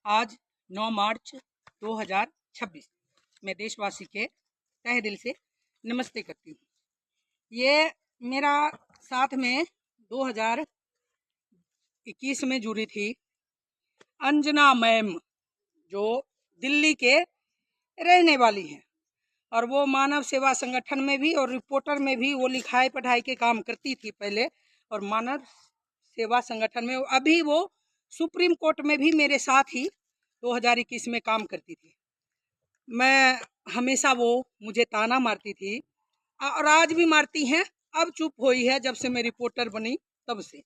आज 9 मार्च 2026 मैं देशवासी के तहे दिल से नमस्ते करती हूँ। ये मेरा साथ में 2021 में जुड़ी थी अंजना मैम, जो दिल्ली के रहने वाली हैं और वो मानव सेवा संगठन में भी और रिपोर्टर में भी वो लिखाई पढ़ाई के काम करती थी पहले, और मानव सेवा संगठन में अभी वो सुप्रीम कोर्ट में भी मेरे साथ ही 2021 में काम करती थी। मैं हमेशा वो मुझे ताना मारती थी और आज भी मारती हैं। अब चुप हुई है जब से मैं रिपोर्टर बनी तब से।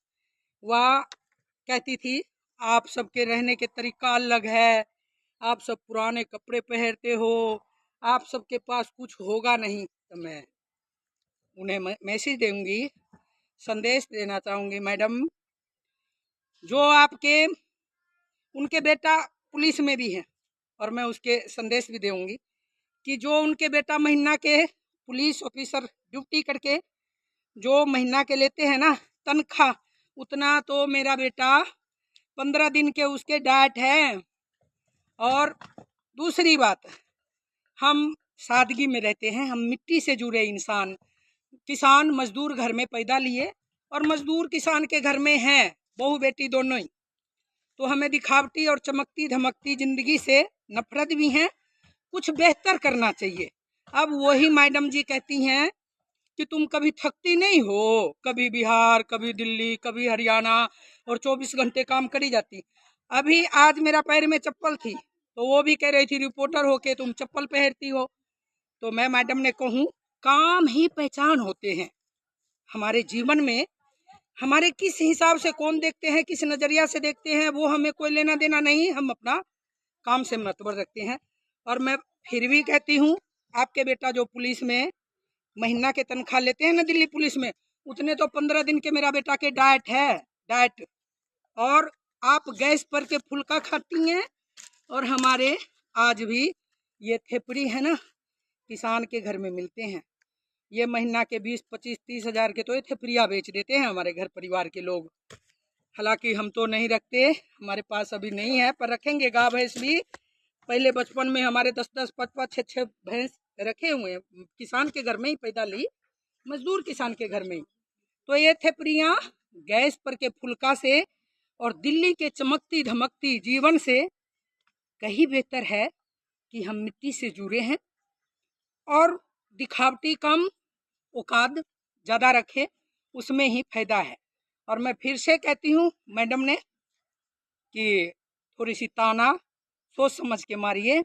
वह कहती थी आप सबके रहने के तरीका अलग है, आप सब पुराने कपड़े पहनते हो, आप सबके पास कुछ होगा नहीं। तो मैं उन्हें मैसेज दूंगी, संदेश देना चाहूँगी, मैडम जो आपके उनके बेटा पुलिस में भी हैं, और मैं उसके संदेश भी दूंगी कि जो उनके बेटा महीना के पुलिस ऑफिसर ड्यूटी करके जो महीना के लेते हैं ना तनख्वाह, उतना तो मेरा बेटा 15 दिन के उसके डाइट है। और दूसरी बात, हम सादगी में रहते हैं, हम मिट्टी से जुड़े इंसान, किसान मजदूर घर में पैदा लिए और मजदूर किसान के घर में हैं, बहू बेटी दोनों ही। तो हमें दिखावटी और चमकती धमकती जिंदगी से नफरत भी है, कुछ बेहतर करना चाहिए। अब वही मैडम जी कहती हैं कि तुम कभी थकती नहीं हो, कभी बिहार, कभी दिल्ली, कभी हरियाणा, और 24 घंटे काम करी जाती। अभी आज मेरा पैर में चप्पल थी तो वो भी कह रही थी रिपोर्टर होके तुम चप्पल पहनती हो। तो मैं मैडम ने कहूँ, काम ही पहचान होते हैं हमारे जीवन में। हमारे किस हिसाब से कौन देखते हैं, किस नजरिया से देखते हैं, वो हमें कोई लेना देना नहीं, हम अपना काम से मतलब रखते हैं। और मैं फिर भी कहती हूँ, आपके बेटा जो पुलिस में महीना के तनख्वाह लेते हैं ना दिल्ली पुलिस में, उतने तो 15 दिन के मेरा बेटा के डाइट है, डाइट। और आप गैस पर के फुल्का खाती हैं, और हमारे आज भी ये थेपड़ी है ना किसान के घर में मिलते हैं, ये महीना के 20, 25, 30 हजार के तो ये थेपड़िया बेच देते हैं हमारे घर परिवार के लोग। हालांकि हम तो नहीं रखते, हमारे पास अभी नहीं है, पर रखेंगे गाय भैंस भी। पहले बचपन में हमारे 10-10, 5-5, 6-6 भैंस रखे हुए हैं, किसान के घर में ही पैदा ली, मजदूर किसान के घर में ही। तो ये थेपड़ियाँ गैस पर के फुल्का से और दिल्ली के चमकती धमकती जीवन से कहीं बेहतर है कि हम मिट्टी से जुड़े हैं और दिखावटी कम, औकात ज़्यादा रखे, उसमें ही फायदा है। और मैं फिर से कहती हूँ मैडम ने कि थोड़ी सी ताना सोच समझ के मारिए।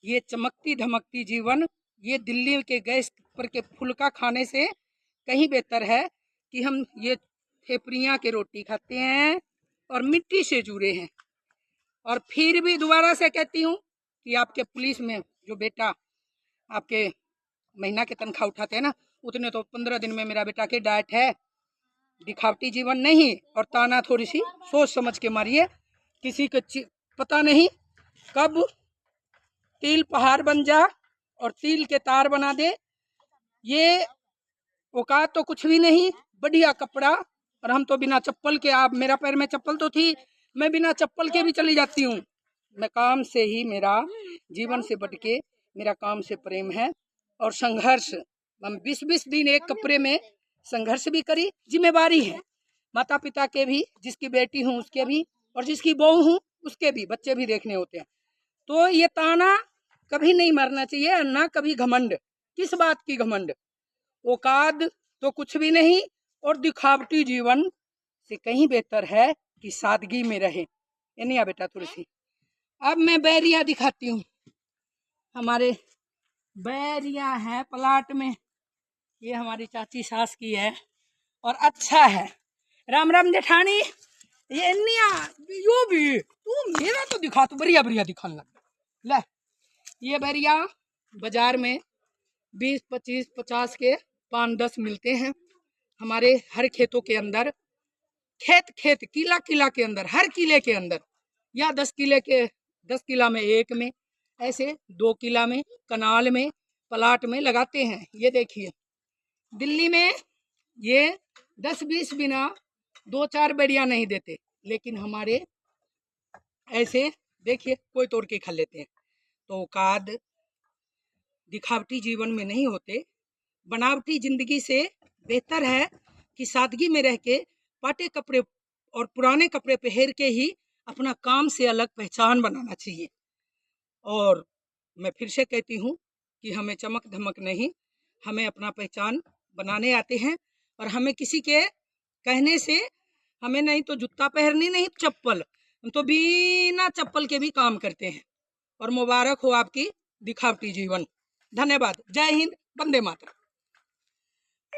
ये चमकती धमकती जीवन, ये दिल्ली के गैस पर के फुल्का खाने से कहीं बेहतर है कि हम ये थेपड़ियाँ के रोटी खाते हैं और मिट्टी से जुड़े हैं। और फिर भी दोबारा से कहती हूँ कि आपके पुलिस में जो बेटा आपके महीना के तनख्वाह उठाते हैं ना, उतने तो 15 दिन में मेरा बेटा के डाइट है। दिखावटी जीवन नहीं, और ताना थोड़ी सी सोच समझ के मारिए। किसी को पता नहीं कब तिल पहाड़ बन जा और तिल के तार बना दे। ये औकात तो कुछ भी नहीं, बढ़िया कपड़ा, और हम तो बिना चप्पल के, आप मेरा पैर में चप्पल तो थी, मैं बिना चप्पल के भी चली जाती हूँ। मैं काम से ही, मेरा जीवन से बढ़ के मेरा काम से प्रेम है। और संघर्ष, हम 20-20 दिन एक कपड़े में संघर्ष भी करी, जिम्मेवारी है माता पिता के भी, जिसकी बेटी हूँ उसके भी, और जिसकी बहू हूँ उसके भी, बच्चे भी देखने होते हैं। तो ये ताना कभी नहीं मारना चाहिए, और ना कभी घमंड। किस बात की घमंड? औकात तो कुछ भी नहीं, और दिखावटी जीवन से कहीं बेहतर है कि सादगी में रहे। ये नहीं आ बेटा थोड़ी सी। अब मैं बैरिया दिखाती हूँ, हमारे बैरिया है प्लाट में, ये हमारी चाची सास की है और अच्छा है। राम राम जेठानी, ये निया यो भी तू मेरा तो दिखा, तू बढ़िया बढ़िया दिखाने लग। ले ये बैरिया बाजार में 20, 25, 50 के 5-10 मिलते हैं हमारे हर खेतों के अंदर। खेत किला किला के अंदर, हर किले के अंदर, या 10 किले के 10 किला में एक में, ऐसे 2 किला में, कनाल में, प्लाट में लगाते हैं। ये देखिए दिल्ली में ये 10-20 बिना 2-4 बेड़िया नहीं देते, लेकिन हमारे ऐसे देखिए कोई तोड़ के खा लेते हैं। तो औकात दिखावटी जीवन में नहीं होते, बनावटी जिंदगी से बेहतर है कि सादगी में रह के पाटे कपड़े और पुराने कपड़े पहन के ही अपना काम से अलग पहचान बनाना चाहिए। और मैं फिर से कहती हूँ कि हमें चमक धमक नहीं, हमें अपना पहचान बनाने आते हैं। और हमें किसी के कहने से हमें नहीं तो जूता पहननी नहीं चप्पल, हम तो बिना चप्पल के भी काम करते हैं। और मुबारक हो आपकी दिखावटी जीवन। धन्यवाद। जय हिंद, वंदे मातरम।